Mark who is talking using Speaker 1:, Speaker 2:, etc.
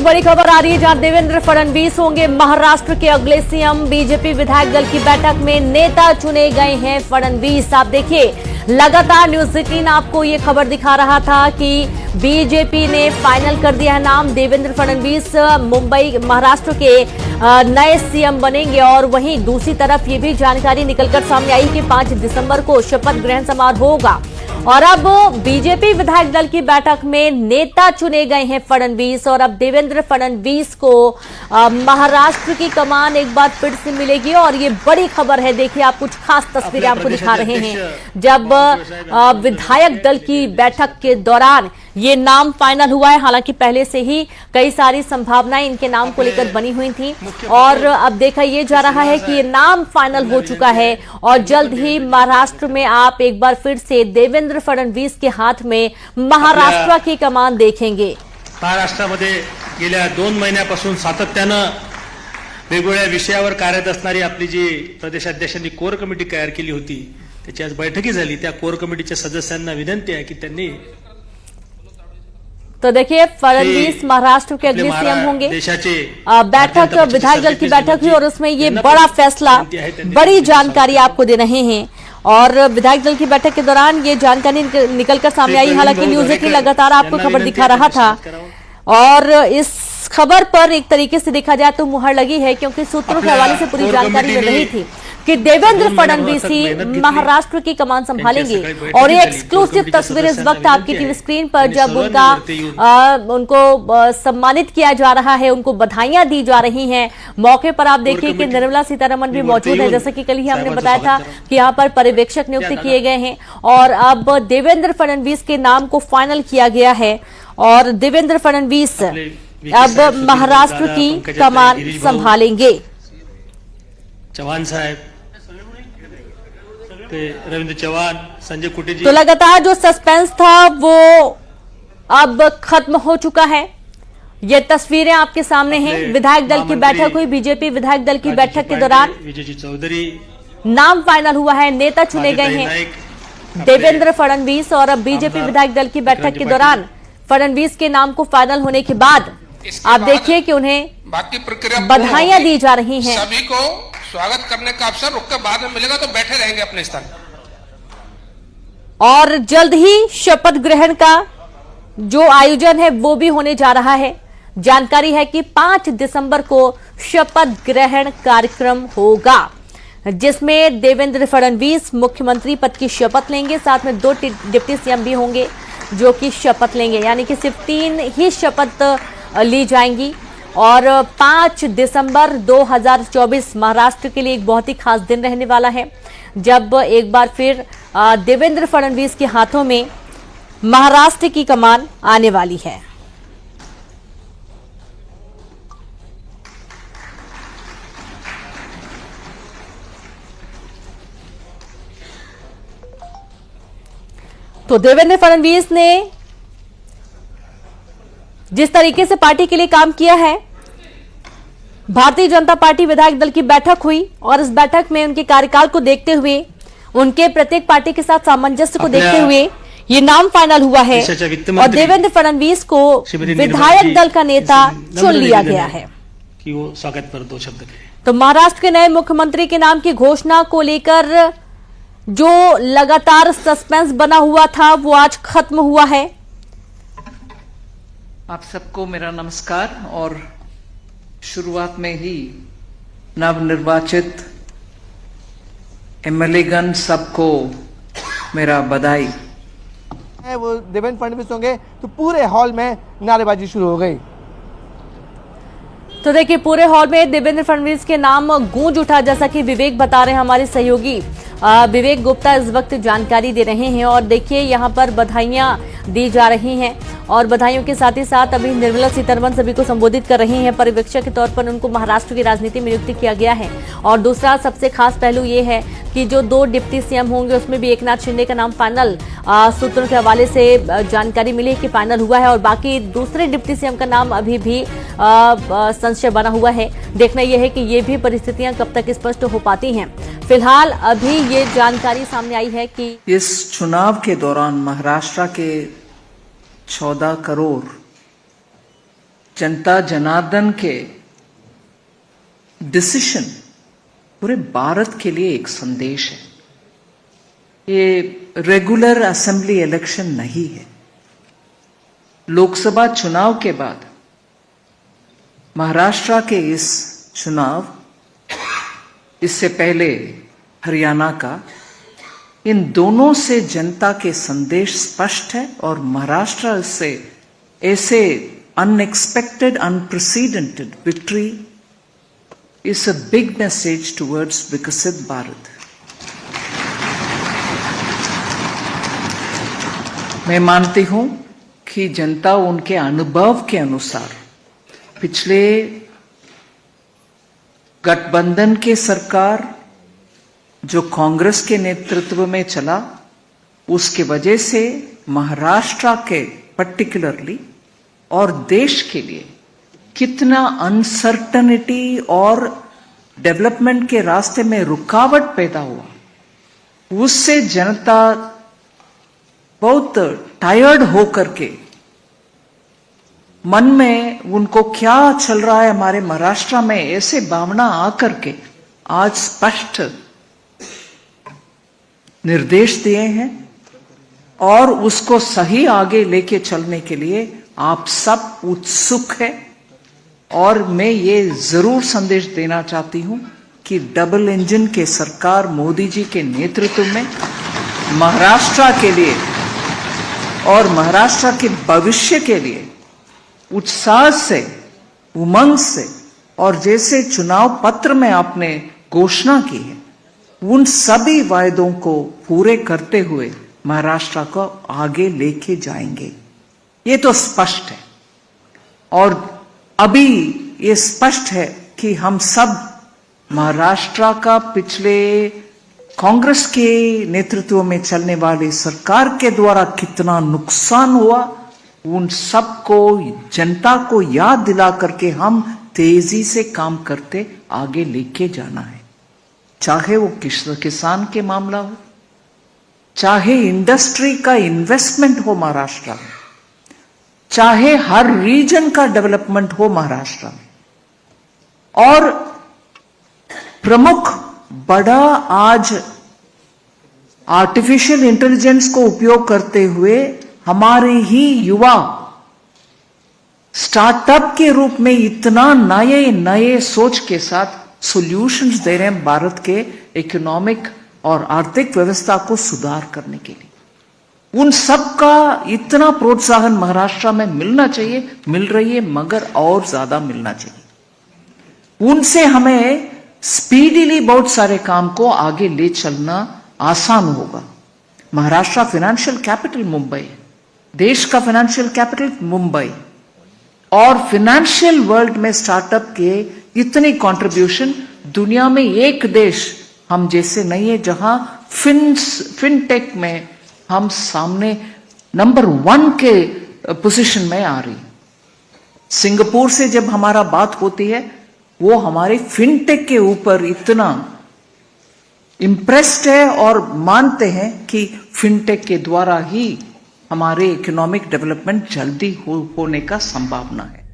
Speaker 1: बड़ी खबर आ रही है जहां देवेंद्र फडणवीस होंगे महाराष्ट्र के अगले सीएम। बीजेपी विधायक दल की बैठक में नेता चुने गए हैं फडणवीस। आप देखिए, लगातार न्यूज 18 आपको ये खबर दिखा रहा था कि बीजेपी ने फाइनल कर दिया है नाम। देवेंद्र फडणवीस मुंबई महाराष्ट्र के नए सीएम बनेंगे। और वहीं दूसरी तरफ ये भी जानकारी निकलकर सामने आई कि 5 दिसंबर को शपथ ग्रहण समारोह होगा। और अब बीजेपी विधायक दल की बैठक में नेता चुने गए हैं फडणवीस। और अब देवेंद्र फडणवीस को महाराष्ट्र की कमान एक बार फिर से मिलेगी। और ये बड़ी खबर है। देखिए, आप कुछ खास तस्वीरें आपको दिखा रहे हैं जब विधायक दल की बैठक के दौरान ये नाम फाइनल हुआ है। हालांकि पहले से ही कई सारी संभावनाएं इनके नाम को लेकर बनी हुई थी और अब देखा ये जा रहा है कि ये नाम फाइनल हो चुका है। और जल्द ही महाराष्ट्र में आप एक बार फिर से देवेंद्र फडणवीस के हाथ में महाराष्ट्र की कमान देखेंगे।
Speaker 2: महाराष्ट्रामध्ये गेल्या 2 महिन्यापासून सातत्यानं वेगवेगळ्या विषयावर कार्यरत असणारी आपली जी प्रदेशाध्यक्षांनी कोर कमिटी तयार केली होती, त्याची आज बैठकी झाली। त्या कोर कमिटीच्या सदस्यांना विनंती आहे की त्यांनी
Speaker 1: तो देखिए, फडणवीस महाराष्ट्र के अगले सीएम होंगे। बैठक विधायक दल की बैठक हुई और उसमें ये बड़ा फैसला, बड़ी जानकारी आपको दे रहे हैं। और विधायक दल की बैठक के दौरान ये जानकारी निकलकर सामने आई। हालांकि न्यूज 18 लगातार आपको खबर दिखा रहा था और इस खबर पर एक तरीके से देखा जाए तो मुहर लगी है, क्योंकि सूत्रों के हवाले से पूरी जानकारी मिल रही थी कि देवेंद्र फडणवीस ही महाराष्ट्र की कमान संभालेंगे। और ये एक्सक्लूसिव तस्वीर इस वक्त आपकी टीवी स्क्रीन पर जब उनको सम्मानित किया जा रहा है, उनको बधाइयां दी जा रही हैं। मौके पर आप देखिए कि निर्मला सीतारमण भी मौजूद है। जैसे कि कल ही हमने बताया था कि यहाँ पर पर्यवेक्षक नियुक्त किए गए हैं और अब देवेंद्र फडणवीस के नाम को फाइनल किया गया है। और देवेंद्र फडणवीस अब महाराष्ट्र की कमान संभालेंगे।
Speaker 2: चौहान साहब, रविंद्र चौहान, संजय कुटे जी।
Speaker 1: तो लगातार जो सस्पेंस था वो अब खत्म हो चुका है। ये तस्वीरें आपके सामने हैं। विधायक दल की बैठक हुई। बीजेपी विधायक दल की बैठक के दौरान
Speaker 2: विजय चौधरी
Speaker 1: नाम फाइनल हुआ है, नेता चुने गए हैं देवेंद्र फडणवीस। और अब बीजेपी विधायक दल की बैठक के दौरान फडणवीस के नाम को फाइनल होने के बाद आप देखिए कि उन्हें
Speaker 3: बाकी प्रक्रिया
Speaker 1: बधाइयां दी जा रही हैं।
Speaker 3: सभी को स्वागत करने का अवसर रुक कर बाद में मिलेगा, तो बैठे रहेंगे अपने स्थान।
Speaker 1: और जल्द ही शपथ ग्रहण का जो आयोजन है वो भी होने जा रहा है। जानकारी है कि 5 दिसंबर को शपथ ग्रहण कार्यक्रम होगा, जिसमें देवेंद्र फडणवीस मुख्यमंत्री पद की शपथ लेंगे। साथ में 2 डिप्टी सीएम भी होंगे जो कि शपथ लेंगे, यानी कि सिर्फ 3 ही शपथ ली जाएंगी। और 5 दिसंबर 2024 महाराष्ट्र के लिए एक बहुत ही खास दिन रहने वाला है, जब एक बार फिर देवेंद्र फडणवीस के हाथों में महाराष्ट्र की कमान आने वाली है। तो देवेंद्र फडणवीस ने जिस तरीके से पार्टी के लिए काम किया है, भारतीय जनता पार्टी विधायक दल की बैठक हुई और इस बैठक में उनके कार्यकाल को देखते हुए, उनके प्रत्येक पार्टी के साथ सामंजस्य को देखते हुए ये नाम फाइनल हुआ है और देवेंद्र फडणवीस को विधायक दल का नेता चुन लिया गया है।
Speaker 2: कि वो स्वागत पर 2 शब्द कहे।
Speaker 1: तो महाराष्ट्र के नए मुख्यमंत्री के नाम की घोषणा को लेकर जो लगातार सस्पेंस बना हुआ था वो आज खत्म हुआ है।
Speaker 4: आप सबको मेरा नमस्कार। और शुरुआत में ही नवनिर्वाचित एमएलएगण सबको मेरा बधाई।
Speaker 5: वो देवेंद्र फडणवीस होंगे तो पूरे हॉल में नारेबाजी शुरू हो गई।
Speaker 1: तो देखिए, पूरे हॉल में देवेंद्र फडणवीस के नाम गूंज उठा, जैसा कि विवेक बता रहे हैं, हमारे सहयोगी विवेक गुप्ता इस वक्त जानकारी दे रहे हैं। और देखिए, यहाँ पर बधाइयां दी जा रही हैं और बधाइयों के साथ ही साथ अभी निर्मला सीतारमण सभी को संबोधित कर रही हैं। पर्यवेक्षक के तौर पर उनको महाराष्ट्र की राजनीति में नियुक्त किया गया है। और दूसरा सबसे खास पहलू ये है कि जो 2 डिप्टी सीएम होंगे उसमें भी एकनाथ शिंदे का नाम फाइनल, सूत्रों के हवाले से जानकारी मिली कि फाइनल हुआ है। और बाकी दूसरे डिप्टी सीएम का नाम अभी भी संशय बना हुआ है। देखना यह है कि ये भी परिस्थितियां कब तक स्पष्ट हो पाती हैं। फिलहाल अभी ये जानकारी सामने आई है कि
Speaker 4: इस चुनाव के दौरान महाराष्ट्र के 14 करोड़ जनता जनार्दन के डिसीजन पूरे भारत के लिए एक संदेश है। ये रेगुलर असेंबली इलेक्शन नहीं है। लोकसभा चुनाव के बाद महाराष्ट्र के इस चुनाव, इससे पहले हरियाणा का, इन दोनों से जनता के संदेश स्पष्ट है और महाराष्ट्र से ऐसे unexpected, unprecedented victory is a big message towards विकसित भारत। मैं मानती हूं कि जनता उनके अनुभव के अनुसार पिछले गठबंधन के सरकार जो कांग्रेस के नेतृत्व में चला, उसके वजह से महाराष्ट्र के पर्टिकुलरली और देश के लिए कितना अनसर्टनिटी और डेवलपमेंट के रास्ते में रुकावट पैदा हुआ, उससे जनता बहुत टायर्ड होकर के मन में उनको क्या चल रहा है हमारे महाराष्ट्र में, ऐसे भावना आकर के आज स्पष्ट निर्देश दिए हैं और उसको सही आगे लेके चलने के लिए आप सब उत्सुक हैं। और मैं ये जरूर संदेश देना चाहती हूं कि डबल इंजन के सरकार मोदी जी के नेतृत्व में महाराष्ट्र के लिए और महाराष्ट्र के भविष्य के लिए उत्साह से, उमंग से और जैसे चुनाव पत्र में आपने घोषणा की है, उन सभी वायदों को पूरे करते हुए महाराष्ट्र को आगे लेके जाएंगे। ये तो स्पष्ट है और अभी ये स्पष्ट है कि हम सब महाराष्ट्र का पिछले कांग्रेस के नेतृत्व में चलने वाली सरकार के द्वारा कितना नुकसान हुआ, उन सबको जनता को याद दिला करके हम तेजी से काम करते आगे लेके जाना है। चाहे वो किसान के मामला हो, चाहे इंडस्ट्री का इन्वेस्टमेंट हो महाराष्ट्र में, चाहे हर रीजन का डेवलपमेंट हो महाराष्ट्र में, और प्रमुख बड़ा आज आर्टिफिशियल इंटेलिजेंस को उपयोग करते हुए हमारे ही युवा स्टार्टअप के रूप में इतना नए नए सोच के साथ सॉल्यूशंस दे रहे हैं भारत के इकोनॉमिक और आर्थिक व्यवस्था को सुधार करने के लिए। उन सब का इतना प्रोत्साहन महाराष्ट्र में मिलना चाहिए, मिल रही है, मगर और ज्यादा मिलना चाहिए। उनसे हमें स्पीडीली बहुत सारे काम को आगे ले चलना आसान होगा। महाराष्ट्र फाइनेंशियल कैपिटल मुंबई है, देश का फाइनेंशियल कैपिटल मुंबई, और फाइनेंशियल वर्ल्ड में स्टार्टअप के इतनी कंट्रीब्यूशन दुनिया में एक देश हम जैसे नहीं है जहां फिनटेक में हम सामने नंबर 1 के पोजीशन में आ रही। सिंगापुर से जब हमारा बात होती है, वो हमारे फिनटेक के ऊपर इतना इम्प्रेस्ड है और मानते हैं कि फिनटेक के द्वारा ही हमारे इकोनॉमिक डेवलपमेंट जल्दी होने का संभावना है।